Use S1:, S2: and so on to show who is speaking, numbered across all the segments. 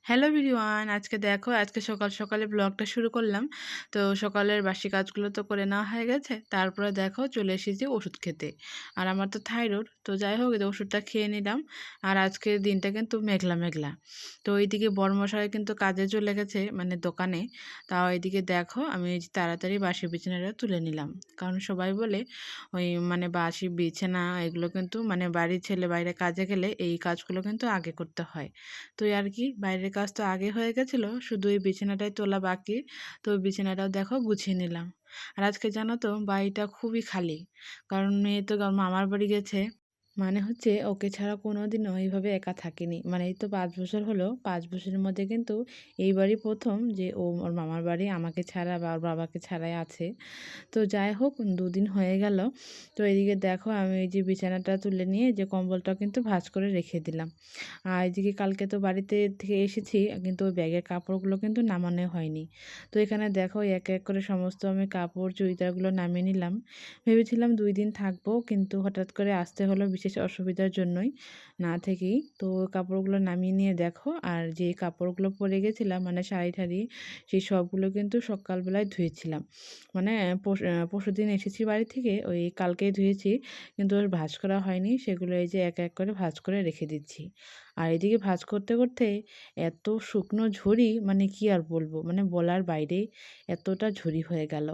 S1: Hello everyone, আজকে দেখো আজকে সকাল সকালে ব্লগটা শুরু করলাম। তো সকালের বাসি কাজগুলো তো করে নেওয়া হয়ে গেছে, তারপরে দেখো চলে এসেছি ওষুধ খেতে। আর আমার তো থাইরয়েড, তো যাই হোক এই ওষুধটা খেয়ে নিলাম। আর আজকের দিনটা কিন্তু মেঘলা মেঘলা। তো এইদিকে বড়মশাই কিন্তু কাজে চলে গেছে, মানে দোকানে। তাও এইদিকে দেখো আমি এই যে তাড়াতাড়ি বাসি বিছানাটা তুলে নিলাম। কারণ সবাই বলে ওই মানে বাসি বিছানা এগুলো কিন্তু মানে বাড়ির ছেলে বাইরে কাজে গেলে এই কাজগুলো কিন্তু আগে করতে হয়। তো আর কি বাইরের কাজ তো আগে হয়ে গেছিলো, শুধু এই বিছানাটাই তোলা বাকি। তো ওই বিছানাটাও দেখো গুছিয়ে নিলাম। আর আজকে জানো তো বাড়িটা খুবই খালি, কারণ মেয়ে তো মামার বাড়ি গেছে। মানে হচ্ছে ওকে ছাড়া কোনোদিনও এইভাবে একা থাকিনি, মানে এই তো 5 বছর হলো, 5 বছরের মধ্যে কিন্তু এইবারই প্রথম যে ও ওর মামার বাড়ি আমাকে ছাড়া বা ওর বাবাকে ছাড়াই আছে। তো যাই হোক 2 দিন হয়ে গেল। তো এদিকে দেখো আমি এই যে বিছানাটা তুলে নিয়ে যে কম্বলটা কিন্তু ভাঁজ করে রেখে দিলাম। আর এদিকে কালকে তো বাড়িতে থেকে এসেছি, কিন্তু ওই ব্যাগের কাপড়গুলো কিন্তু নামানো হয়নি। তো এখানে দেখো এক এক করে সমস্ত আমি কাপড় চুড়িদারগুলো নামিয়ে নিলাম। ভেবেছিলাম 2 দিন থাকবো, কিন্তু হঠাৎ করে আসতে হলো বিশেষ অসুবিধার জন্যই, না থেকেই। তো কাপড়গুলো নামিয়ে নিয়ে দেখো, আর যে কাপড়গুলো পরে গেছিলাম মানে শাড়ি ঠাড়ি, সেই সবগুলো কিন্তু সকালবেলায় ধুয়েছিলাম। মানে পরশুদিন এসেছি বাড়ি থেকে, ওই কালকেই ধুয়েছি, কিন্তু ওর ভাঁজ করা হয়নি। সেগুলো এই যে এক এক করে ভাঁজ করে রেখে দিচ্ছি। আর এদিকে ভাঁজ করতে করতে এত শুকনো ঝুড়ি, মানে কি আর বলবো, মানে বলার বাইরে এতটা ঝুড়ি হয়ে গেল।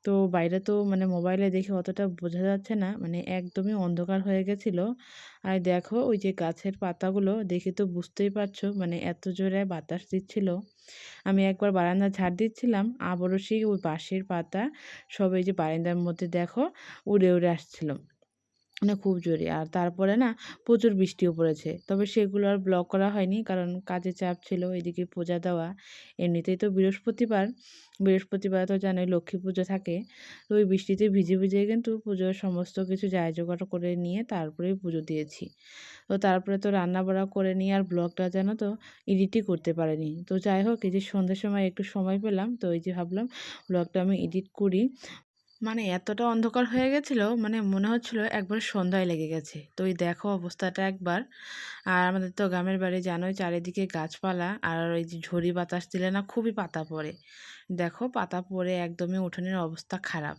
S1: তো বাইরে তো মানে মোবাইলে দেখে অতটা বোঝা যাচ্ছে না, মানে একদমই অন্ধকার হয়ে গেছিলো। আর দেখো ওই যে গাছের পাতাগুলো দেখে তো বুঝতেই পারছো, মানে এত জোরে বাতাস দিচ্ছিল। আমি একবার বারান্দা ঝাড় দিচ্ছিলাম, আবারও সেই ওই বাঁশের পাতা সব এই যে বারান্দার মধ্যে দেখো উড়ে উড়ে আসছিল, মানে খুব জোরে। আর তারপরে না প্রচুর বৃষ্টিও পড়েছে, তবে সেগুলো আর ব্লগ করা হয়নি, কারণ কাজে চাপ ছিল, এদিকে পূজা দেওয়া। এমনিতেই তো বৃহস্পতিবার, বৃহস্পতিবার তো জানোই লক্ষ্মী পুজো থাকে। তো ওই বৃষ্টিতে ভিজে ভিজে কিন্তু পুজোর সমস্ত কিছু যায় জোগাড় করে নিয়ে তারপরেই পুজো দিয়েছি। তো তারপরে তো রান্না বাড়া করে নিয়ে আর ব্লগটা যেন তো এডিটই করতে পারিনি। তো যাই হোক এই যে সন্ধ্যের সময় একটু সময় পেলাম, তো এই যে ভাবলাম ব্লগটা আমি এডিট করি। মানে এতটা অন্ধকার হয়ে গেছিল, মানে মনে হচ্ছিল একবার সন্ধ্যায় লেগে গেছে। তো এই দেখো অবস্থাটা একবার। আর আমাদের তো গ্রামের বাড়ি জানোই, চারিদিকে গাছপালা, আর ওই যে ঝড়ি বাতাস দিলে না খুবই পাতা পড়ে। দেখো পাতা পড়ে একদমই উঠোনের অবস্থা খারাপ।